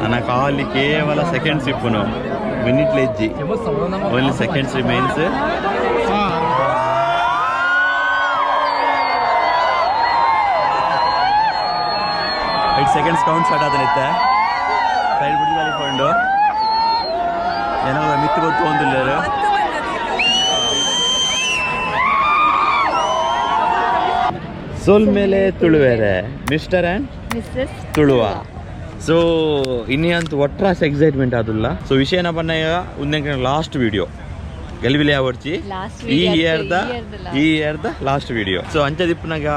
ನನ್ನ ಕಾಲಿ ಕೇವಲ ಸೆಕೆಂಡ್ಸ್ ಇಪ್ಪುನು ಮಿನಿಟ್ ಲೆಜ್ಜಿ only seconds remains. 8 seconds count start ಆದನಿತ್ತೆ ಸೈಡ್ ಬಿಟ್ಟು ಕಲಿಕೊಂಡು ಏನೋ ಮಿತ್ತು ಗೊತ್ತು ಒಂದಿಲ್ಲ ಸೋಲ್ ಮೇಲೆ ತುಳುವೇರೆ ಮಿಸ್ಟರ್ ಆ್ಯಂಡ್ ಮಿಸ್ಸಸ್ ತುಳುವ. ಸೊ ಇನ್ನಂತೂ ಒಟ್ರಾಸ್ ಎಕ್ಸೈಟ್ಮೆಂಟ್ ಆದಿಲ್ಲ. ಸೊ ವಿಷಯನ ಬನ್ನಾಗ ಒಂದೇ ಲಾಸ್ಟ್ ವಿಡಿಯೋ ಗೆಲ್ವಿಲೆ ಆವಡ್ಚಿ ಈ ಇಯರ್ದ ಲಾಸ್ಟ್ ವಿಡಿಯೋ. ಸೊ ಅಂಚದಿಪ್ಪನಾಗ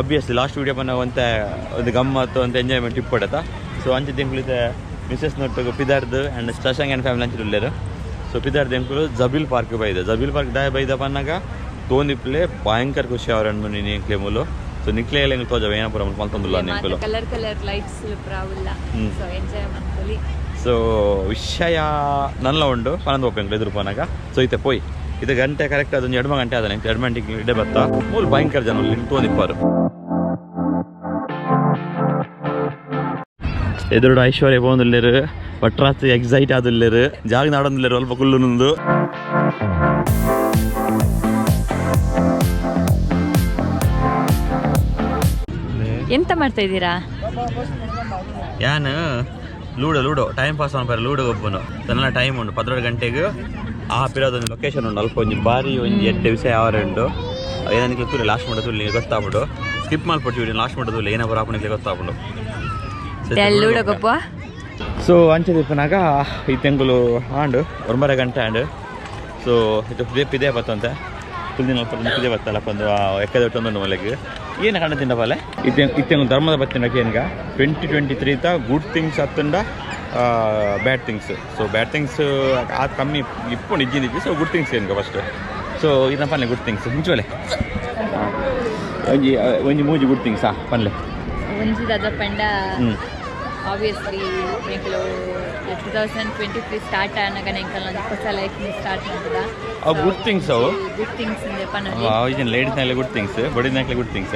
ಆಬ್ವಿಯಸ್ಲಿ ಲಾಸ್ಟ್ ವಿಡಿಯೋ ಬನ್ನ ಒಂದು ಗಮ್ಮತ್ತು ಅಂತ ಎಂಜಾಯ್ಮೆಂಟ್ ಇಪ್ಪಡತ್ತ. ಸೊ ಅಂಚೆ ತಿಂಕ್ಳಿದೆ ಮಿಸಸ್ ನೊಟ್ಟು ಪಿದಾರ್ದು ಆ್ಯಂಡ್ ಸ್ಟಶಂಗ್ ಆ್ಯಂಡ್ ಫ್ಯಾಮಿಲಿ ಅಂಚೆ ಉಳ್ಳೇರು. So ಪಿದಾರ್ದು ಎಂಕ್ಳು ಜಬೀಲ್ park ಬೈದೆ. ಜಬೀಲ್ ಪಾರ್ಕ್ ದಾಯ ಬೈದ ಪನ್ನಾಗ ತೋಂದಿಪ್ಲೆ ಭಯಂಕರ ಖುಷಿ ಅವರನ್ನು ನೀನು ಎಂಕ್ಲೆ ಮೂಲು. ಸೊ ನಿಕ್ಲೆ ಎಲ್ಲ ಎಂಗ್ಳು ತೋಜವ ಏನಪುರ ಮಲ್ತೊಂದುಲ್ಲ ನಿಂಕಲು ಕಲರ್ ಕಲರ್ ಲೈಟ್ಸ್ ಪ್ರಾವುಲ್ಲ. ಸೊ ಎಂಜಾಯ್ ಮಾಡ್ಕೊಳ್ಳಿ. ಸೊ ವಿಷಯ ನಲ್ಲ ಉಂಡು ಪನ್ನೊಂದು ಒಪ್ಪೆಂಗ್ಳು ಎದುರು ಪನ್ನಾಗ. ಸೊ ಇತ್ತೆ ಪೋಯ್ ಇದು ಗಂಟೆ ಕರೆಕ್ಟ್ ಅದೊಂದು 2 ಗಂಟೆ ಆದ 2 ಗಂಟೆಗೆ ಇಡೆ ಬತ್ತ ಮೂರು ಭಯಂಕರ ಜನ ತೋಂದಿಪ್ಪಾರು. ಎದುರು ಐಶ್ವರ್ಯ പോകുന്നില്ലേರು ಒಟ್ರಾತ್ ಎಕ್ಸೈಟ್ ಆದಿಲ್ಲೇರು ಜಾಗ ನಾಡೊಂದಿಲ್ಲೇರು ಅಲ್ಪ ಕುಳ್ಳು ನಂದು. ಎಂತ ಮಾಡ್ತಾ ಇದ್ದೀರಾ? ಯಾನು ಲೂಡೋ ಟೈಮ್ ಪಾಸ್ ಮಾಡ್ಬಾರ ಲೂಡೋ ಒಬ್ಬನು ತನ್ನ ಟೈಮ್ ಉಂಡು 12 ಗಂಟೆಗೆ ಆ ಪಿರೋದೊಂದು ಲೊಕೇಶನ್ ಉಂಡು ಅಲ್ಪ ಒಂಜಿ ಬಾರಿ ಒಂಜಿ 8 ವಿಷಯ ಯಾವಾರ ಉಂಡು ಏನಕ್ಕೆ ತುಳಿ ಲಾಸ್ಟ್ ಮಾಡೋದು ಇಲ್ಲಿ ಗೊತ್ತಾಗ್ಬಿಡು ಸ್ಕಿಪ್ ಮಾಡ್ಬಿಟ್ಟು ಲಾಸ್ಟ್ ಮಾಡೋದು ಇಲ್ಲ ಏನೋ ಬರಾಪಣಿಗೆ ಗೊತ್ತಾಗ್ಬಿಡು. ಸೊ ಅಂಚದಿಪ್ಪನಾಗ ಈ ತೆಂಗುಲು ಆಂಡು 9 ಗಂಟೆ ಆಂಡು. ಸೊ ಇದು ಪಿದೇ ಬತ್ತಂತೆ ಕುಲ್ದಿನ ಪಿದೇ ಬತ್ತಲ್ಲಪ್ಪ ಒಂದು ಎಕ್ಕದ ಒಟ್ಟೊಂದು ಒಲೆಗೆ ಏನು ಕಂಡು ತಿಂಡವಲ್ಲ ಇತ್ತೆಂಗು ಧರ್ಮದ ಬತ್ತಿನಕ್ಕೆ ಏನಗ 2023 ಗುಡ್ ಥಿಂಗ್ಸ್ ಹತ್ತಂಡ bad things. So bad things ಅದು ಕಮ್ಮಿ ಇಪ್ಪು ನಿಜ್ಜಿನಿಜ್ಜಿ. ಸೊ ಗುಡ್ ಥಿಂಗ್ಸ್ ಏನಗ ಫಸ್ಟ್. ಸೊ ಇದನ್ನ ಪನ್ಲೆ ಗುಡ್ ಥಿಂಗ್ಸ್ ಮುಂಚೆ ಒಂಜಿ ಮೂಜಿ ಗುಡ್ ಥಿಂಗ್ಸಾ ಪನ್ಲೆ ಒಂಜಿ ದಾದ ಪಂಡ ಆಬ್ವಿಯಸ್ಲಿ ಎಂಕಲು 2023 ಸ್ಟಾರ್ಟ್ ಆನಾಗ ಎಂಕಲ್ ಒಂದು ಹೊಸ ಲೈಫ್ ಸ್ಟಾರ್ಟ್ ಮಾಡ್ತದ. ಅವು ಗುಡ್ ಥಿಂಗ್ಸ್ ಅವು ಗುಡ್ ಥಿಂಗ್ಸ್ ಇಂದೆ ಪನ್ನ ಇದನ್ನ ಲೇಡೀಸ್ನೆಲ್ಲ ಗುಡ್ ಥಿಂಗ್ಸ್ ಬಡಿದ್ನಾಕ್ಲೆ ಗುಡ್ ಥಿಂಗ್ಸ್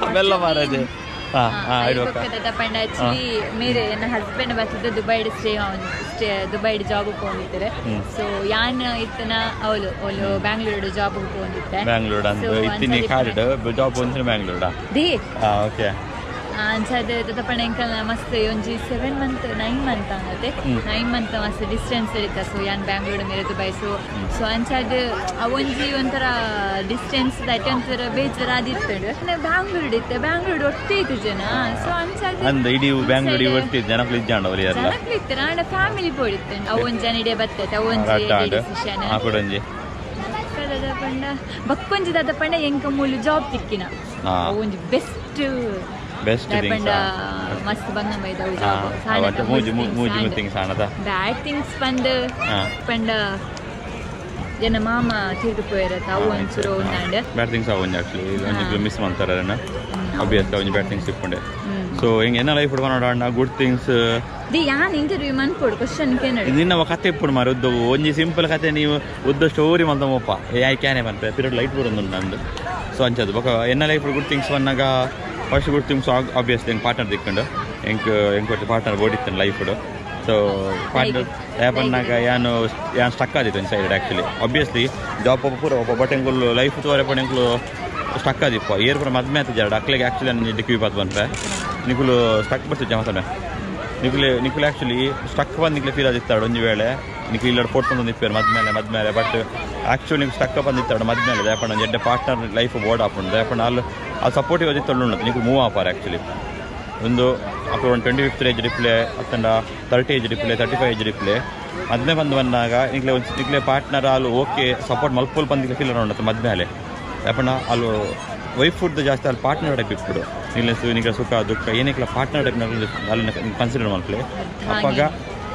ಅವೆಲ್ಲ ಮಾರಾಜೆ. ಪಂಡ ಆಕ್ಚುಲಿ ಮೇರೆ ನನ್ನ ಹಸ್ಬೆಂಡ್ ಬರ್ತದೆ ದುಬೈ ಜಾಬ್ ಹೋಗಿದ್ದಾರೆ. ಸೊ ಯಾನ್ ಇತ್ತನ ಅವಳು ಬ್ಯಾಂಗ್ಳೂರು ಜಾಬ್ ಹೋಗಿದ್ದೆ. ಬ್ಯಾಂಗ್ಳೂರ್ ಇತ್ತಿನಿ ಕಾರ್ಡ್ ಜಾಬ್ ಅಂತ ಬ್ಯಾಂಗ್ಳೂರ ದಿ ಓಕೆ ಅಂಚದ ಪಂಡ ಎಂಕಲ್ ಮಸ್ತ್ ಒಂಜಿ 7 ಮಂತ್ 9 ಮಂತ್ ಆಗತ್ತೆ 9 ಮಂತ್ ಮಸ್ತ್ ಡಿಸ್ಟೆನ್ಸ್ ಇರುತ್ತೆ. ಸೊ ಯಾನ್ ಬ್ಯಾಂಗ್ಳೂರ್ ಮೇರೆ ದುಬೈ. ಸೊ ಅಂಚದ ಅವೊಂಜಿ ಒಂಥರ ಡಿಸ್ಟೆನ್ಸ್ ದಟ್ ಒಂಥರ ಬೇಜಾರಾದಿತ್ತು. ಬ್ಯಾಂಗ್ಳೂರ್ ಇತ್ತೆ ಬ್ಯಾಂಗ್ಳೂರ್ ಒಟ್ಟೆ ಇತ್ತು ಜನ. ಸೊ ಅಂಚದ ಇಡೀ ಬ್ಯಾಂಗ್ಳೂರ್ ಒಟ್ಟೆ ಜನ ಜನಕ್ಲಿತ್ತರ ಆಂಡ ಫ್ಯಾಮಿಲಿ ಪೋಡಿತ್ತು ಅವೊಂದು ಜನ ಇಡೇ ಬರ್ತೈತೆ ಅವೊಂಜಿ ಡಿಸಿಷನ್ ಪಂಡ ಬಕ್ಕೊಂಜಿ ದಾದ ಪಂಡ ಎಂಕ ಮೂಲು ಜಾಬ್ ತಿಕ್ಕಿನ ಒಂಜಿ ಬೆಸ್ಟ್ ಪಂಡ ಮಸ್ತ್ ಬಂಗ ಬೈದವು ಬ್ಯಾಡ್ ಥಿಂಗ್ಸ್ ಬಂದು ಪಂಡ ಜನ ಮಾಮ ತಿರುಗಿ ಪೋಯಿರತ್ತ ಅವು ಒಂಚೂರು ಒಂದಾಂಡ್ ಬ್ಯಾಡ್ ಥಿಂಗ್ಸ್ ಅವೊಂಜಿ ಆಕ್ಚುಲಿ ಮಿಸ್ ಮಾಡ್ತಾರೆ ಅಬ್ವಿಯಸ್ಲಿ ಒಂಜಿ ಬ್ಯಾಡ್ ಥಿಂಗ್ಸ್ ಇಪ್ಪುಂಡೆ. ಸೊ ಹಿಂಗೆ ಏನ ಲೈಫ್ ನೋಡೋಣ ಗುಡ್ ಥಿಂಗ್ಸ್ ದಿ ಯಾನ್ ಇಂಟರ್ವ್ಯೂ ಮನ್ಪೋಡು ಕ್ವಶನ್ ಕೇನಡಿ ನಿನ್ನ ಕತೆ ಇಪ್ಪುಡು ಮಾರು ಉದ್ದು ಒಂಜಿ ಸಿಂಪಲ್ ಕತೆ ನೀವು ಉದ್ದ ಸ್ಟೋರಿ ಮಂತಮಪ್ಪ ಯಾಕೆ ಕ್ಯಾನೆ ಬಂತ ಪಿರಿಯಡ್ ಲೈಟ್ ಬರೋದು ನಂದು. ಸೊ ಅಂಚದು ಬೊಕ ಎನ್ನ ಲೈಫ್ ಗುಡ್ ಥಿಂಗ್ಸ್ ಬಂದಾಗ ಫಸ್ಟ್ ಗುಡ್ ಥಿಂಗ್ಸ್ ಆಬ್ವಿಯಸ್ಲಿ ಹೆಂಗೆ ಪಾರ್ಟ್ನರ್ ತಿಕ್ಕೊಂಡು ಹೆಂಗೆ ಕೊಟ್ಟು ಪಾರ್ಟ್ನರ್ ಓಡಿತ್ತು ಲೈಫ್ಡು. ಸೊ ಪಾರ್ಟ್ನರ್ ಯಾಪನ್ನಾಗ ಯಾನು ಸ್ಟಕ್ ಆದಿತ್ತು ಒಂದು ಸೈಡ್ ಆ್ಯಕ್ಚುಲಿ ಆಬ್ವಿಯಸ್ಲಿ ಜಾಬ್ ಪೂರ ಬಟ್ ಹೆಂಗುಲು ಲೈಫ್ ತೋರಪ್ಪ ಹೆಂಗ್ಲು ಸ್ಟಕ್ ಆದಿಪ್ಪ ಏರ್ ಪೂರ ಮದ್ಮೆ ಆಯ್ತು ಜಾಡ ಅಕ್ಲಿಗೆ ಆ್ಯಕ್ಚುಲಿ ನನ್ನ ಡಿಕ್ವಿ ಬಾತ್ ಬಂದ್ರೆ ನಿಕುಲು ಸ್ಟಕ್ ಬರ್ತಿದ್ದೆ ಮಾತಾಡ ನಿಕುಲು ಆ್ಯಕ್ಚುಲಿ ಸ್ಟಕ್ ಬಂದು ನಿಕ್ಲೆ ಫೀಲ್ ಆದಿತ್ತಾಡು ಒಂದು ವೇಳೆ ನಿಕ್ಲು ಇಲ್ಲ ಪೋಟ್ಕೊಂಡು ನಿಪ್ಪೇರು ಮದ್ಮೇಲೆ ಬಟ್ ಆ್ಯಕ್ಚುಲಿ ನಿಮ್ಗೆ ಸ್ಟಕ್ ಬಂದಿತ್ತಾಡು ಮದ್ಮೇಲೆ ದಯಪಣ್ಣ ಒಂದು ಎಡ್ಡೆ ಪಾರ್ಟ್ನರ್ ಲೈಫ್ ಬೋರ್ಡ್ ಹಾಕೊಂಡು ದಯಪಣ್ಣ ಅಲ್ಲಿ ಸಪೋರ್ಟಿವ್ ಆದಿತ್ತು ಉಂಟು ನಿಕ್ಲು ಮೂವ್ ಆಪಾರ ಆ್ಯಕ್ಚುಲಿ ಒಂದು ಅప్పుడు ಒಂದು 25th ಏಜ್ ರಿಪ್ಲೇ ಅತ್ತಂಡ 30 ಏಜ್ ರಿಪ್ಲೇ 35 ಏಜ್ ರಿಪ್ಲೇ ಅದನ್ನೇ ಬಂದಾಗ ನಿಕ್ಲೆ ಪಾರ್ಟ್ನರ್ ಅಲ್ಲಿ ಓಕೆ ಸಪೋರ್ಟ್ ಮಲ್ಪೋಲ್ ಬಂದಿಕ್ಕೆ ಫೀಲ್ ಉಂಟು ಮದ್ಮೇಲೆ ಯಾಪಣ್ಣ ಅಲ್ಲಿ ವೈಫ್ ಫುಡ್ ಜಾಸ್ತಿ ಅಲ್ಲಿ ಪಾರ್ಟ್ನರ್ ಟೈಪ್ ಇಟ್ಬಿಡು ನಿಕ್ಲೆ ಸುಖ ದುಃಖ ಏನಕ್ಕೆ ಪಾರ್ಟ್ನರ್ ಟೈಪ್ ಅಲ್ಲಿ ಕನ್ಸಿಡರ್ ಮಾಡ್ಕೊಳ್ಳಿ ಅಪ್ಪಾಗ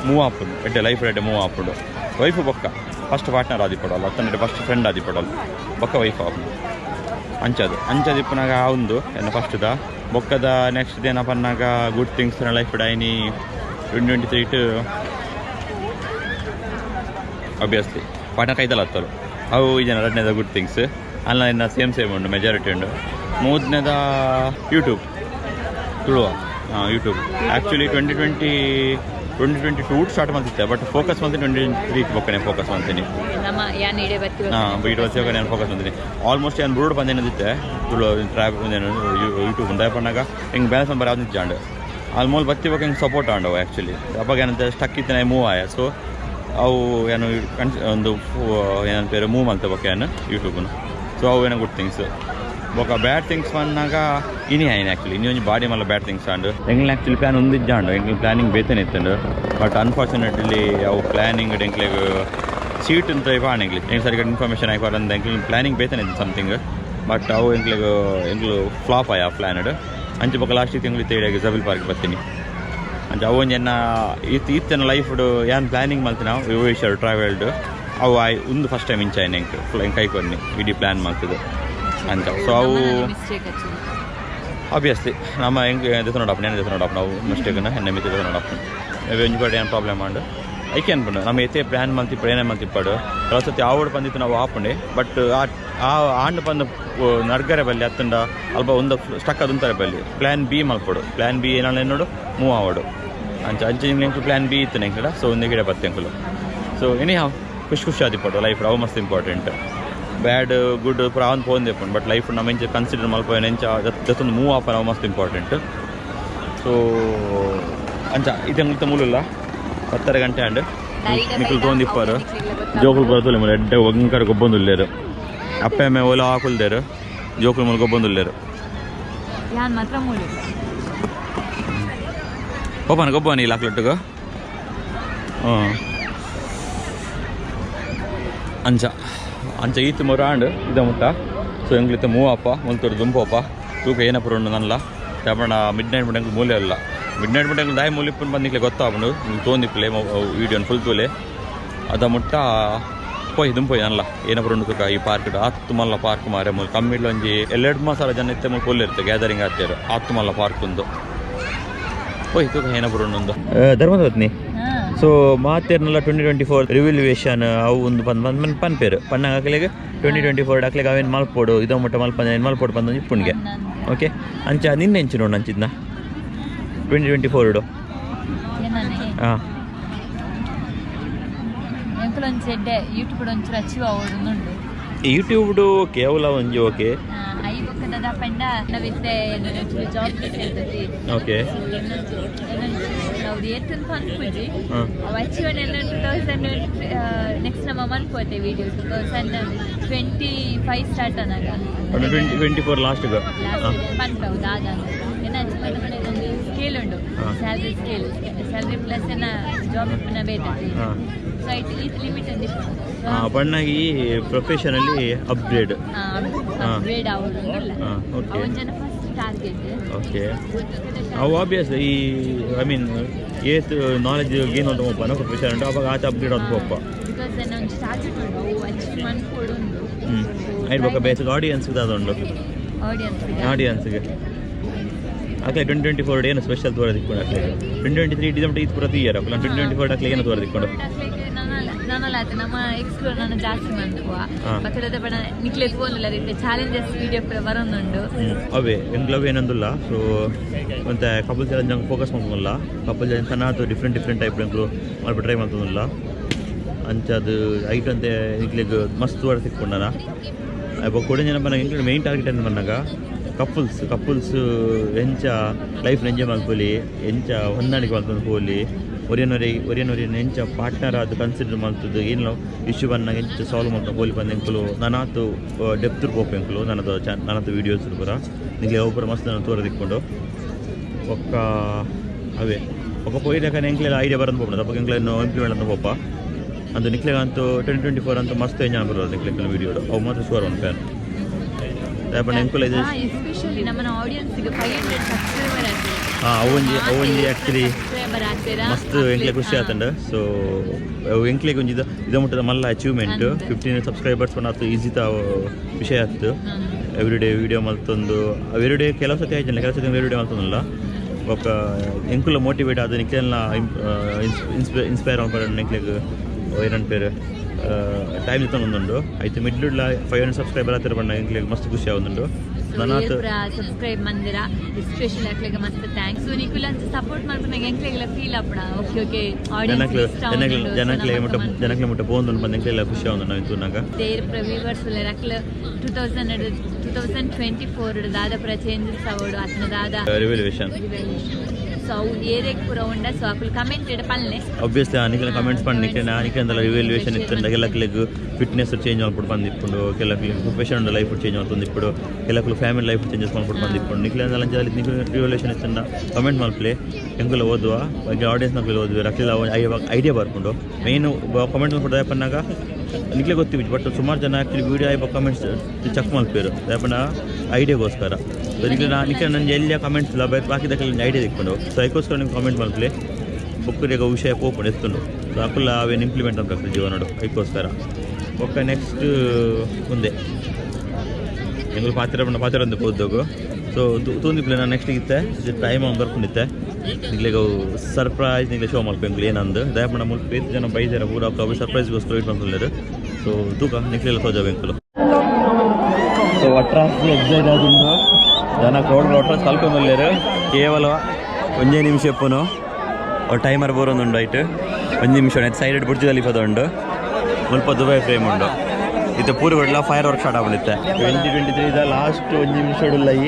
ಮೂವ್ ಆಪುಡು ಎಡ್ಡೆ ಲೈಫ್ ಎಡ್ಡೆ ಮೂವ್ ಆಪುಡು ವೈಫು ಬೊಕ್ಕ ಫಸ್ಟ್ ಪಾರ್ಟ್ನರ್ ಆದಿಪಡಲ್ಲ ಅತ್ತಂಡೆ ಫಸ್ಟ್ ಫ್ರೆಂಡ್ ಆದಿಪಡಲ್ಲ ಬೊಕ್ಕ ವೈಫ್ ಆಪುಡು ಅಂಚದು ಇಪ್ಪನಾಗ ಒಂದು ಏನು ಫಸ್ಟ್ದ ಬೊಕ್ಕದ ನೆಕ್ಸ್ಟ್ ಏನಪ್ಪ ಅನ್ನಾಗ ಗುಡ್ ಥಿಂಗ್ಸ್ ಲೈಫ್ ಡೈನಿ 2023 ಆಬ್ವಿಯಸ್ಲಿ ಪಾಠ ಕೈದಲ್ಲ ಹತ್ತರು ಅವು ಈ ಜನ 2ನೇದ ಗುಡ್ ಥಿಂಗ್ಸ್ ಅಲ್ಲ ಇನ್ನು ಸೇಮ್ ಉಂಡು ಮೆಜಾರಿಟಿ ಉಂಡು 3ನೇದ ಯೂಟ್ಯೂಬ್ ತುಳುವ ಯೂಟ್ಯೂಬ್ ಆ್ಯಕ್ಚುಲಿ 2022 ಸ್ಟಾರ್ಟ್ ಮಾಡ್ತಿದ್ದೆ ಬಟ್ ಫೋಕಸ್ ಮಾಡ್ತೀನಿ 2023 ಬೊಕ್ಕನೆ ಫೋಕಸ್ ಮಾಡ್ತೀನಿ ಬೀಟ್ వచ్చి నేను ఫోకస్ ಮಾಡ್ತೀನಿ ಆಲ್ಮೋಸ್ಟ್ ಏನು ಬುರುಡು ಬಂದೇನಿದ್ದೆ ಯೂಟ್ಯೂಬ್ ಉಂಡೆ ಪಣ್ಣಾಗ ಹಿಂಗೆ ಬ್ಯಾಲೆನ್ಸ್ ನಂಬರ್ ಯಾವ್ದು ನಿಜಾಂಡು ಆಲ್ಮೋಸ್ಟ್ ಬತ್ತಿ ಬಗ್ಗೆ ಹಿಂಗೆ ಸಪೋರ್ಟ್ ಆಂಡವು ಆ್ಯಕ್ಚುಲಿ ಅವಾಗ ಏನಂತ ಸ್ಟಕ್ ಇತ್ತು ಮೂವ್ ಆಯ ಸೊ ಅವು ಏನು ಒಂದು ಏನಂತ ಪೇರು ಮೂವ್ ಮಾಡ್ತಾ ಬಗ್ಗೆ ಏನು ಯೂಟ್ಯೂಬ್ನು ಸೊ ಅವು ಏನೋ ಗುಡ್ ಥಿಂಗ್ಸ್ ఒక బ్యాడ్ థింగ్స్ అన్నాగా ఇని ఆయన యాక్చువల్లీ ఇని కొంచెం బాడీ మళ్ళీ బ్యాడ్ థింగ్స్ అండు ఎంగిల్ యాక్చువల్లీ ప్లాన్ ఉంది ఇచ్చాండు ఎంగిల్ ప్లానింగ్ ಬೇತನೆ ಇತ್ತಂಡು ಬಟ್ ಅನ್ಫಾರ್ಚುನೇಟ್ಲಿ ಅವು ಪ್ಲಾನಿಂಗ್ ಎಂಕ್ಲೆಗ್ ಸೀಟ್ ಅಂತ ಆಣೆಂಗ್ಲಿ ಹೆಂಗೆ ಸರಿಗ ಇನ್ಫಾರ್ಮೇಷನ್ ಆಯ್ತು ಅಂದ ಎಂಕ್ಲಿ ಪ್ಲಾನಿಂಗ್ ಬೇತನೆ ಇತ್ತು ಸಮಥಿಂಗ್ ಬಟ್ ಅವು ಎಂಗ್ಲು ಫ್ಲಾಪ್ ಆಯ ಪ್ಲಾನಡ್ ಅಂಚೆ ಬೊಕ್ಕ ಲಾಸ್ಟ್ ತಿಂಗಳು ತೇಡಿಯಾಗಿ ಜಬೀಲ್ ಪಾರ್ಕ್ ಬರ್ತೀನಿ ಅಂಚೆ ಅವು ಒಂಜೆನ್ನ ಇತ್ತನ ಲೈಫ್ಡು ಏನು ಪ್ಲಾನಿಂಗ್ ಮಾಡ್ತೀನಿ ನಾವು ವಿವೇಶರ್ ಟ್ರಾವೆಲ್ಡ್ ಅವು ಒಂದು ಫಸ್ಟ್ ಟೈಮ್ ಇಂಚಾಯ್ನ ಹೆಂಗೆ ಕೈ ಕೊಡ್ನಿ ಇಡೀ ಪ್ಲಾನ್ ಮಾಡ್ತಿದ್ದು ಅಂತ ಸೊ ಅವು ಆಬ್ವಿಯಸ್ಲಿ ನಮ್ಮ ಹೆಂಗೆ ಜೊತೆ ನೋಡಪ್ಪ ನಾನು ಜೊತೆ ನೋಡಪ್ಪ ನಾವು ಮಿಸ್ಟೇಕನ್ನು ಹೆಣ್ಣೆ ಮಿತಿ ಜೊತೆ ನೋಡಪ್ಪ ಒಂಜು ಕಡೆ ಏನು ಪ್ರಾಬ್ಲಮ್ ಮಾಡು ಐಕೆ ಅನ್ಪಂಡು ನಮ್ಮ ಎತ್ತೇ ಪ್ಲ್ಯಾನ್ ಮಲ್ತಿಪ್ಪಡು ಏನೇ ಮಲ್ತಿಪ್ಪಾಡು ಕೆಲವು ಸತಿ ಆವಡು ಬಂದಿತ್ತು ನಾವು ಆಪಂಡೆ ಬಟ್ ಆ ಆಂಡು ಬಂದು ನಡ್ಗರೆ ಬಲ್ಲಿ ಅತ್ತಂಡ ಅಲ್ಪ ಒಂದು ಸ್ಟಕ್ ಅದು ಉಂತಾರೆ ಬಲ್ಲಿ ಪ್ಲ್ಯಾನ್ ಬಿ ಮಲ್ಪಡು ಪ್ಲ್ಯಾನ್ ಬಿ ಏನಾಳು ನೋಡು ಮೂವ್ ಆವಡು ಅಂಚೆ ನಿಂಗೆ ಪ್ಲ್ಯಾನ್ ಬಿ ಇತ್ತು ನೆಂಕಡ ಸೊ ಒಂದೇ ಗಿಡ ಬತ್ತೆ ಅಂಕಲು ಸೊ ಎನಿ ಹಾವ್ ಖುಷಿ ಆದಿಪ್ಪಡು ಲೈಫ್ ಅವು ಮಸ್ತ್ ಇಂಪಾರ್ಟೆಂಟ್ ಬ್ಯಾಡ್ ಗುಡ್ ಪ್ರಾವನ್ ಪೋಂದೆ ಪುಂಡು ಬಟ್ ಲೈಫ್ ನಮ್ಮ ಎಂಚ ಕನ್ಸಿಡರ್ ಮಲ್ಪ ಎಂಚ ಜೊತ್ತೊಂದು ಮೂವ್ ಆಫರ್ ಅವು ಮಸ್ತ್ ಇಂಪಾರ್ಟೆಂಟ್ ಸೊ ಅಂಚ ಇದು ಮೂಲಲ್ಲ 10 ಗಂಟೆ ಅಂಡ್ ನಿಖಲ್ ತೊಗೊಂಡಿಪ್ಪಾರು ಜೋಕುಲು ಬರ್ತಲೆ ಮೇಲೆ ಎಡ್ಡೆ ಒಂಕಡೆ ಗೊಬ್ಬೊಂದುಲ್ಲೇರು ಅಪ್ಪೆ ಅಮ್ಮೆ ಓಲ ಹಾಕುಲ್ದೇರು ಜೋಕುಲು ಮೂಲ ಗೊಬ್ಬೊಂದುಲ್ಲೇರು ಒಬ್ಬನ ಗೊಬ್ಬನ ಇಲ್ಲ ಹಾಕ್ಲೊಟ್ಟಿಗೆ ಅಂಚ ಅಂಚ ಈತು ಮೊರ ಆಂಡ್ ಇದ ಮುಟ್ಟ ಸೊ ಎಂಗ್ಲಿತ್ತ ಮೂವಪ್ಪ ಮುಲ್ತೂರು ದುಂಪಪ್ಪ ತೂಕ ಏನಪ್ಪ ಉಂಡು ನನ್ನಲ್ಲ ತಗೊಂಡ ಮಿಡ್ ನೈಟ್ ಬಿಟ್ಟಂಗೆ ಮೂಲೆ ಇಲ್ಲ ಮಿಡ್ ನೈಟ್ ಬಿಟ್ಟಂಗೆ ದಾಯಿ ಮೂಲಿಪ್ಪನ್ನು ಬಂದಿಕ್ಲೆ ಗೊತ್ತಾಗ್ಬಿಡು ನಿಮ್ಗೆ ತೊಂದಿಪ್ಪಲೆ ವೀಡಿಯೋನ ಫುಲ್ ತೂಲೆ ಅದ ಮುಟ್ಟ ಪೋಯ್ ದುಂಪೋಯ್ ನನ್ನಲ್ಲ ಏನಪ್ಪ ಉಂಡು ತೂಕ ಈ ಪಾರ್ಕ್ ಆತ್ತು ಮಲ್ಲ ಪಾರ್ಕ್ ಮಾರೆ ಮೂಲ ಕಮ್ಮಿಡ್ಲು ಒಂಜಿ 2-3 ಜನ ಇತ್ತೆ ಮೂಲ ಫುಲ್ ಇರುತ್ತೆ ಗ್ಯಾದರಿಂಗ್ ಆಗ್ತಾರೆ ಆತ್ತು ಮಲ್ಲ ಪಾರ್ಕ್ ಒಂದು ಪೋಯ್ ತೂಕ ಏನಪ್ಪ ಉಂಡು ಧರ್ಮದ ಹೊತ್ನಿ ಸೊ ಮಾತೇರ್ನಲ್ಲ 2024 ರಿವ್ಯಾಲ್ಯೂಯೇಷನ್ ಅವು ಒಂದು ಪನ್ಪೇರು ಪಣ್ಣಾಗ ಹಾಕಲಿಗೆ 2024 ಹಾಕ್ಲಿಕ್ಕೆ ಅವೇನು ಮಲ್ಪೋಡು ಇದೋ ಮುಟ್ಟ ಮಲ್ಪಂದ ಏನು ಮಲ್ಪೋಡು ಬಂದು ಇಪ್ಪುಣಿಗೆ ಓಕೆ ಅಂಚ ನಿನ್ನೆ ಹೆಂಚು ನೋಡು ಅಂಚಿದ್ನ 2024 ಹಾಂ ಯೂಟ್ಯೂಬ್ಡು ಕೇವಲ ಒಂಜಿ ಓಕೆ ಓಕೆ ನೆಕ್ಸ್ಟ್ ನಮ್ಮ ಮನ್ಕೋತೆ ವಿಡಿಯೋ 2025 ಸ್ಟಾರ್ಟ್ ಅನ್ನಾಗ 2024 ಲಾಸ್ಟ್ ಪನ್ಪವು ದಾದ ಸ್ಕೇಲ್ ಉಂಡು ಸ್ಯಾಲ್ರಿ ಸ್ಯಾಲ್ರಿ ಪ್ಲಸ್ ಜಾಬ್ ಇಪ್ಪನ ಬೇತತಿ ಸೊ ಇದು ಲಿಮಿಟ್ ಅಂದಿತ್ತು ಬಣ್ಣಾಗಿ ಪ್ರೊಫೆಷನಲ್ಲಿ ಅಪ್ಗ್ರೇಡ್ ಆಗೋದಿಲ್ಲ ಅವನ ಜನ ಫಸ್ಟ್ ಟಾರ್ಗೆಟ್ ಓಕೆ ಅವು ಆಬ್ವಿಯಸ್ ಈ ಐ ಮೀನ್ ಏತ್ ನಾಲೆಜ್ ಗೇನ್ ಅಂತ ಹೋಗ್ಬಾನ ಪ್ರೊಫೆಷನ್ ಉಂಟು ಅವಾಗ ಆಚೆ ಅಪ್ಗ್ರೇಡ್ ಅಂತ ಹೋಗ್ಪ ಬಿಕಾಸ್ ನಾನು ಟಾರ್ಗೆಟ್ ಉಂಟು ಅವು ಅಚೀವ್ ಮಾಡ್ಕೊಡು ಉಂಟು ಆಯ್ತು ಬೇಸಿಕ್ ಆಡಿಯನ್ಸ್ಗೆ ಅದೊಂದು ಆಡಿಯನ್ಸ್ಗೆ ಹಾಕ್ಲೆ 2024 ಏನು ಸ್ಪೆಷಲ್ ತೋರದಿಕ್ಕೊಂಡು ಹಾಕ್ಲೆ 2023 ಡಿಸೆಂಬರ್ ಇದು ಪ್ರತಿ ಇಯರ್ ಹಾಕಲ್ಲ 2024 ಹಾಕ್ಲೆ ಏನು ತೋರದಿಕ್ಕೊಂಡು ನಾನಲ್ಲ ನಮ್ಮ ಎಕ್ಸ್ಪ್ಲೋರ್ ನಾನು ಜಾಸ್ತಿ ಮಂದುವ ಪಕ್ಕದ ಬಣ್ಣ ನಿಕ್ಲೆ ಫೋನಿಲ್ಲ ರೀತಿ ಚಾಲೆಂಜಸ್ ವಿಡಿಯೋ ಬರೋದುಂಡು ಅವೇ ಎಂಗ್ಲವ್ ಏನಂದಿಲ್ಲ ಸೊ ಮತ್ತೆ ಕಪಲ್ ಚಾಲೆಂಜ್ ಹಂಗೆ ಫೋಕಸ್ ಮಾಡ್ಕೊಲ್ಲ ಕಪಲ್ ಚಾಲೆಂಜ್ ಚೆನ್ನಾಗಿ ಡಿಫ್ರೆಂಟ್ ಟೈಪ್ ಎಂಗ್ಲು ಮಾಡ್ಬಿಟ್ಟು ಟ್ರೈ ಮಾಡ್ತದಿಲ್ಲ ಅಂಚದು ಐಟ್ ಅಂತೆ ನಿಕ್ಲಿಗೆ ಮಸ್ತ್ ವರ ಸಿಕ್ಕೊಂಡನ ಅಪ್ಪ ಕೊಡ ಜನ ಬಂದಾಗ ಎಂಗ್ಲ ಮೇಯ್ನ್ ಟಾರ್ಗೆಟ್ ಏನು ಬಂದಾಗ ಕಪಲ್ಸ್ ಎಂಚ ಲೈಫ್ ಎಂಜಾಯ್ ಮಾಡ್ಕೊಳ್ಳಿ ಎಂಚ ಹೊಂದಾಣಿಕೆ ಮಾಡ್ಕೊಂಡು ಹೋಗಲಿ ಒರಿಯನೊರಿಯನ್ ಎಂಚ ಪಾರ್ಟ್ನರ್ ಅದು ಕನ್ಸಿಡರ್ ಮಾಡ್ತದ್ದು ಏನು ಇಶ್ಯೂ ಬಂದಾಗ ಎಂಚ ಸಾಲ್ವ್ ಮಾಡ್ಕೊಂಡು ಹೋಗಿ ಬಂದು ಎಂಕಲು ನಾನಾತು ಡೆಪ್ತ್ ಹೋಗ್ಬೇಕು ಎಂಕಲು ನನ್ನದು ವೀಡಿಯೋಸ್ ಪೂರ ನಿಮಗೆ ಒಬ್ಬರು ಮಸ್ತ್ ನಾನು ತೋರದಿಕ್ಕೊಂಡು ಒಕ್ಕ ಅವೇ ಒಕ್ಕ ಪೊಯ್ದಾಕ ಎಂಕ್ಲೆಲ್ಲ ಐಡಿಯಾ ಬರೋದು ಹೋಗ್ಬೋದು ಅಪ್ಪ ಎಂಕ್ಲೆನ್ನು ಇಂಪ್ಲಿಮೆಂಟ್ ಅಂತ ಹೋಗ್ಪ ಅದು ನಿಕ್ಲೆಗಂತೂ 2024 ಅಂತೂ ಮಸ್ತ್ ಎಂಜಾಯ್ ಬರೋದು ನಿಕ್ಲೆಲ್ಲ ವೀಡಿಯೋ ಅವು ಮಾತ್ರ ಶೂರ್ ಒಂದು ಫ್ಯಾನ್ ಎಸ್ಪೆಷಲಿ ನಮ್ಮ ಆಡಿಯನ್ಸ್ಗೆ 500 ಸಬ್ಸ್ಕ್ರೈಬರ್ ಅವೊಂಜಿ ಆ್ಯಕ್ಚುಲಿ ಮಸ್ತ್ ಎಂಕ್ಲೆ ಖುಷಿ ಆತಂಡ ಸೊ ಎಂಕ್ಲೆಗೆ ಒಂಜಿ ಇದು ಮುಟ್ಟದ ಮಲ್ಲ ಅಚೀವ್ಮೆಂಟ್ 15 ಸಬ್ಸ್ಕ್ರೈಬರ್ಸ್ ಬಂದು ಈಸಿ ವಿಷಯ ಆಯ್ತು ಎವ್ರಿಡೇ ವೀಡಿಯೋ ಮಲ್ತೊಂದು ಎವ್ರಿಡೇ ಕೆಲವು ಸತಿ ಆಯ್ತು ಕೆಲವು ಸತಿ ಎವ್ರಿಡೇ ಮಲ್ತೊಂದಲ್ಲ ఒక ఎంకుల మోటివేట్ అది నిక్లెన్న ఇన్స్పైర్ అవ్వబడి నిక్లెగ్ ಏನಂತ ಪೇರು ಟೈಮ್ ಇತ್ತು ಒಂದುಂಡು ಆಯ್ತು ಮಿಡ್ಲ 500 ಸಬ್ಸ್ಕ್ರೈಬರ್ ಹತ್ತಿರ ಬಂದ ಎಂಕ್ಲೆಗ್ ಮಸ್ತ್ ಖುಷಿ ಆಗುಂಡು ಧನಾತ್ ಸಬ್ಸ್ಕ್ರೈಬ್ ಮಂದಿರ ಎಸ್ಪೆಷಲಿ ಅಕ್ಲೆಗೆ ಮಸ್ತ್ ಥ್ಯಾಂಕ್ಸ್. ಸೊ ನಿಕುಲ ಸಪೋರ್ಟ್ ಮಾಡ್ಕೊಂಡು ಎಂಕ್ಲೆಗೆಲ್ಲ ಫೀಲ್ ಅಪ್ಪಣ ಓಕೆ ಓಕೆ ಜನಕ್ಲೆ ಮುಟ್ಟ ಪೋಂದು ಬಂದು ಎಂಕ್ಲೆಲ್ಲ ಖುಷಿ ಆಗ ನಾವು ತೂನಾಗ ದೇರ್ ವ್ಯೂವರ್ಸ್ ಅಕ್ಲ 2024 ದಾದ ಚೇಂಜಸ್ ಅವಾರ್ಡ್ ಅತನ ದಾದ ರಿವಲ್ಯೂಷನ್ ಸೊ ಅವು ಏರಿಯಾಗೆ ಪೂರ ಉಂಡ ಸೊ ಅಕ್ಲು ಕಮೆಂಟ್ ಇಡ ಪಲ್ಲೆ ಆಬ್ವಿಯಸ್ಲಿ ಆನಿಕಲ ಕಮೆಂಟ್ಸ್ ಪಣ್ಣಿಕ್ಕೆ ಆನಿಕೆಂದಲ್ಲ ರಿವಲ್ಯೂಷನ್ ಇತ್ತಂಡ ಕೆಲಕ್ಲೆಗ್ ಫಿಟ್ನೆಸ್ ಚೇಂಜ್ ಮಾಡ್ಬಿಟ್ಟು ಬಂದಿಪ್ಪುಂಡು ಕೆಲಕ್ಲೆಗ್ ಪ್ರೊಫೆಷನಲ್ ಲೈಫ್ ಚೇಂಜ್ ಮಾಡ್ಕೊಂಡು ಇಪ್ಪಡು ಕೆಲಕ್ಲು ಫ್ಯಾಮಿಲಿ ಲೈಫ್ ಚೇಂಜಸ್ ಮಾಡ್ಬಿಟ್ಟು ಬಂದಿಪ್ಪುಂಡು ನಿಕ್ಲೆಂದಲ್ಲ ನಿಕ್ಲು ರಿವಲ್ಯೂಷನ್ ಇತ್ತಂಡ ಕಮೆಂಟ್ ಮಲ್ಪಲೆ ಹೆಂಗೆಲ್ಲ ಓದುವ ಬಗ್ಗೆ ಆಡಿಯನ್ಸ್ ನಕ್ಲೆಲ್ಲ ಓದುವ ರಕ್ಲಿಲ್ಲ ಐಡಿಯಾ ಬರ್ಕೊಂಡು ಮೇಯ್ನು ಕಮೆಂಟ್ ಮಾಡ್ಬಿಟ್ಟು ಯಾಪನ್ನಾಗ ನಿಕ್ಲೆ ಗೊತ್ತಿವಿ ಬಟ್ ಸುಮಾರು ಜನ ಆ್ಯಕ್ಚುಲಿ ವೀಡಿಯೋ ಆಯ್ತು ಕಮೆಂಟ್ಸ್ ಚೆಕ್ ಮಲ್ಪೇರು ಯಾಪನ್ನ ಐಡಿಯಾಗೋಸ್ಕರ ಸೊ ನಿಕ್ಲೆ ನನಗೆ ಎಲ್ಲಿಯ ಕಮೆಂಟ್ಸ್ ಇಲ್ಲ ಬಾಕಿದಕ್ಕೆ ಐಡಿಯಾ ತಿಕ್ಕೊಂಡು ಸೊ ಅದಕ್ಕೋಸ್ಕರ ನೀವು ಕಾಮೆಂಟ್ ಮಾಡ್ಲಿ ಬುಕ್ಕರಿಗೆ ವಿಷಯ ಪೋಪುಂಡು ಎತ್ತುಂಡು ಸೊ ಅಕ್ಕಲ್ಲ ಅವೇನು ಇಂಪ್ಲಿಮೆಂಟ್ ಆಗ್ತದೆ ಜೀವನಡು ಅದಕ್ಕೋಸ್ಕರ ಓಕೆ ನೆಕ್ಸ್ಟ್ ಮುಂದೆ ಎಂಗಳು ಪಾತ್ರ ಒಂದು ಹೋದೋಗು ಸೊ ತೂಂದಿಪ್ಲೆ ನಾನು ನೆಕ್ಸ್ಟ್ ಇತ್ತೆ ಟೈಮ್ ಅವ್ನು ಬರ್ಕೊಂಡಿತ್ತೆ ನಿಗ್ಲಿಗೆ ಸರ್ಪ್ರೈಸ್ ನಿಗ್ಲೆ ಶೋ ಮಾಡ್ಬೇಕು ಏನಂದು ದಯಪಣ್ಣ ಮುಲ್ಪ ಜನ ಬೈದಾರ ಪೂರ ಅವು ಸರ್ಪ್ರೈಸ್ಗೋಸ್ಕರ ವೇಟ್ ಮಾಡ್ಕೊಳ್ಳಾರು ಸೊ ತೂಕ ನಿಗ್ಲೆಲ್ಲ ತೋಜಬೇಕಲ್ಲ ಸೊ ಒಟ್ರಾಸಿ ಎಕ್ಸೈಟ್ ಆದಿಂದು ಜನ ಕ್ರೌಡ್ ಒಟ್ರಾಸ್ ಕಲ್ಕೊಂಡ್ರು ಕೇವಲ ಒಂದೇ ನಿಮಿಷ ಎಪ್ಪನು ಟೈಮರ್ ಬೋರೊಂದುಂಡು ಆಯ್ತು ಒಂದು ನಿಮಿಷ ಸೈಡ್ ಬುಡ್ಜದಲ್ಲಿ ಪದ ಮುಲ್ಪ ದುಬೈ ಫ್ರೇಮ್ ಉಂಡು ಇದು ಪೂರ ಬಿಡಲ ಫೈರ್ ವರ್ಕ್ ಸ್ಟಾರ್ಟ್ ಆಗ್ಬಿಡುತ್ತೆ 2023 ಲಾಸ್ಟ್ ಒಂದು ನಿಮಿಷ ಇಡಲ್ಲ ಈ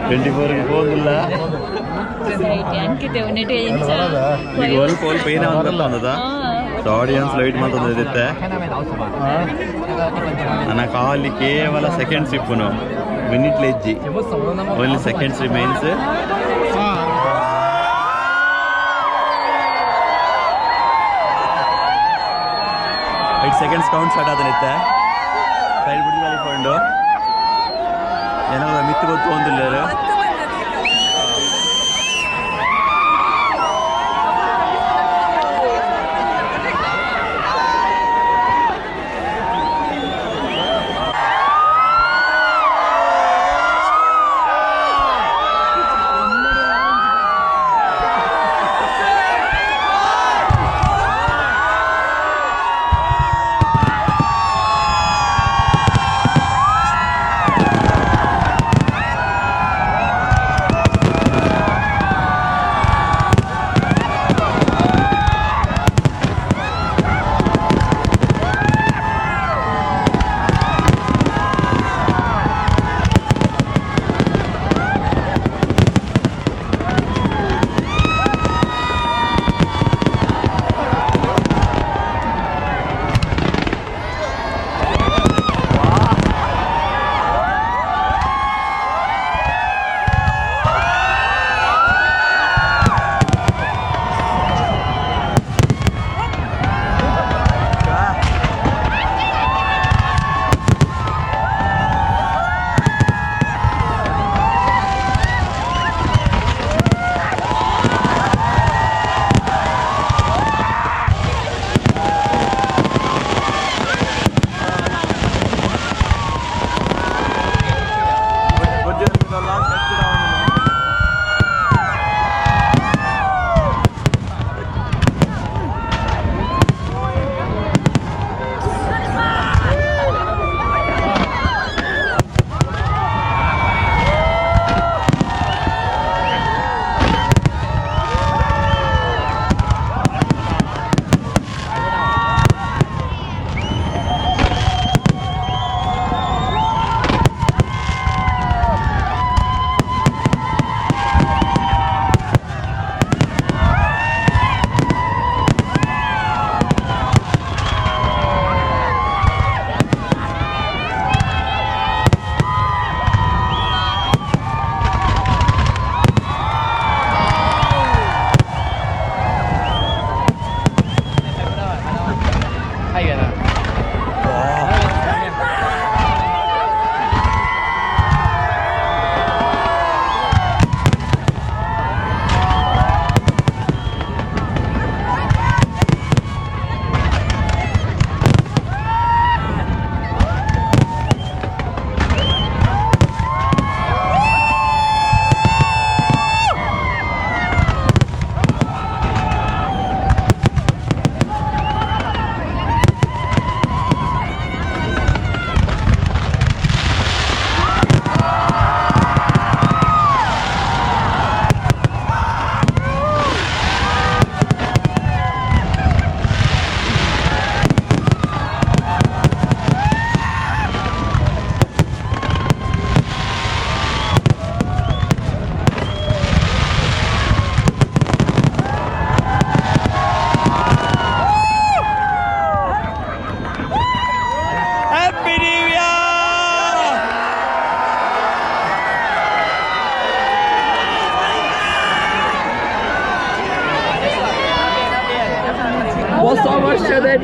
24ಗೆ ಹೋಗಿಲ್ಲ ಈಗ ಸ್ವಲ್ಪ ಏನೋ ಅಂತ ಆಡಿಯನ್ಸ್ ಲೈಟ್ ಮಾತಾಡಿರುತ್ತೆ ನನ್ನ ಕಾಲಿ ಕೇವಲ ಸೆಕೆಂಡ್ಸ್ ಇಪ್ಪುನು ಮಿನಿಟ್ಲೆ ಇಜ್ಜಿ only seconds remains 8 seconds count start ಆದನಿತ್ತೆ ಸೈಡ್ ಬಿಡ್ದಲ್ಲಿ ಕೊಂಡು ಏನೋ ಮಿತ್ತು ಗೊತ್ತು ಒಂದಿಲ್ಲ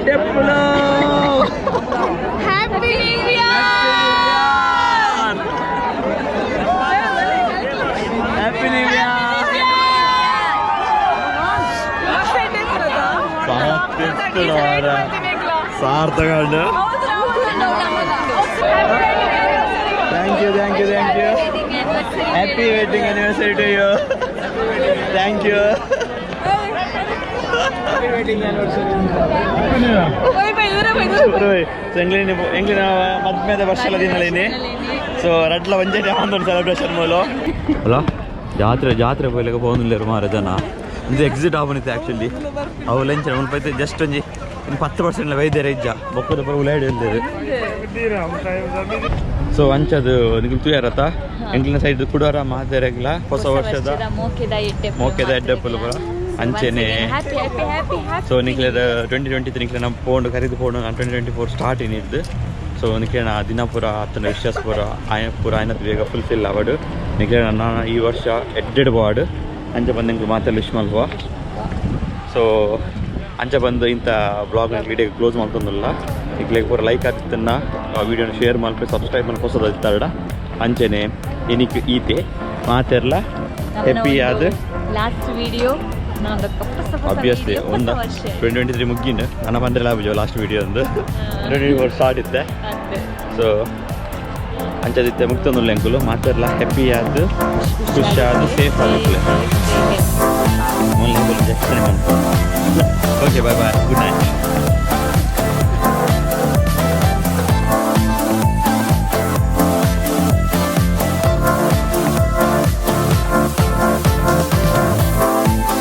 ಎಡ್ಡೆಪ್ಪುಲು happy new year happy new year ಸಾರ್ಥಕ thank you happy wedding anniversary to you thank you ಎಂಗ್ಲಿನ ಮದ್ಮೇದ ವರ್ಷಲ ದಿನಲೇನಿ ಸೊ ರಡ್ಲ ಒಂಜೇಟೆ ಒಂದು ಸೆಲೆಬ್ರೇಷನ್ ಮೂಲು ಅಲ್ಲ ಜಾತ್ರೆ ಪೋಯ್ಲಿಕ್ಕೆ പോകുന്നില്ല ಮಾರ ಜನ ಇದು ಎಕ್ಸಿಟ್ ಆಗೋನಿತ್ತು ಆ್ಯಕ್ಚುಲಿ ಅವು ಲಂಚ್ ಮುನ್ಪೈತೆ ಜಸ್ಟ್ ಒಂಜಿ 10% ವೈದ್ಯರ ಇಜ್ಜ ಬೊಕ್ಕದ ಪರ ಉಲಾಡಿ ಇಲ್ದೇರು ಸೊ ಅಂಚದು ನಿಮಗೆ ತುಯಾರತ್ತ ಎಂಕ್ಲಿನ ಸೈಡ್ ಕುಡಾರ ಮಾತೆರೆಗ್ಲ ಹೊಸ ವರ್ಷದ ಮೋಕೆದ ಎಡ್ಡೆಪ್ಪಲು ಬರ ಅಂಚೆನೆ ಸೊ ನಿಕ್ಲೆದ 2023 ನಿಕ್ಲೆ ನಮ್ಮ ಪೋಂಡು ಖರೀದು ಪೋಂಡು ನಾನು 2024 ಸ್ಟಾರ್ಟ್ ಏನಿದ್ದು ಸೊ ನಿಕ್ಲೆ ನಾ ದಿನ ಪೂರ ಅತ್ತನ ವಿಶ್ವಾಸ ಪೂರ ಆಯ್ನತ್ತು ಬೇಗ ಫುಲ್ಫಿಲ್ ಆವಾಡು ನಿಕ್ಲೆ ನನ್ನ ಈ ವರ್ಷ ಎಡ್ಡೆಡ್ ಬಾಡು ಅಂಚೆ ಬಂದು ನಿಮ್ಗೆ ಮಾತೆಲ್ಲ ವಿಶ್ ಮಲ್ವ ಸೊ ಅಂಚೆ ಬಂದು ಇಂಥ ಬ್ಲಾಗ್ ವಿಡಿಯೋ ಕ್ಲೋಸ್ ಮಾಡ್ಕೊಂಡಲ್ಲ ಈಗ ಪೂರ ಲೈಕ್ ಆಗ್ತಿತ್ತನ್ನ ವಿಡಿಯೋನ ಶೇರ್ ಮಾಡಿ ಸಬ್ಸ್ಕ್ರೈಬ್ ಮಾಡಿ ಹೊಸದು ಇತ್ತಾಡ ಅಂಚೆನೆ ಏನಿಕ್ಕೆ ಈತೆ ಮಾತೆರ್ಲ ಹ್ಯಾಪಿ ಆದ ಲಾಸ್ಟ್ ವಿಡಿಯೋ ಆಬ್ವಿಯಸ್ಲಿ ಒಂದು 2023 ಮುಗಿಂಡು ನನ್ನ ಬಂದರೆ ಲಾಭ ಲಾಸ್ಟ್ ವಿಡಿಯೋ ಒಂದು 2024 ಸ್ಟಾರ್ಟ್ ಇತ್ತೆ ಸೊ ಅಂಚದಿತ್ತೆ ಮುಕ್ತೊಂದು ಎಂಕುಲು ಮಾತೆರ್ಲ ಹ್ಯಾಪಿ ಆದ ಖುಷಿಯಾದ ಸೇಫ್ ಆಗುತ್ತೆ ಓಕೆ ಬಾಯ್ ಗುಡ್ ನೈಟ್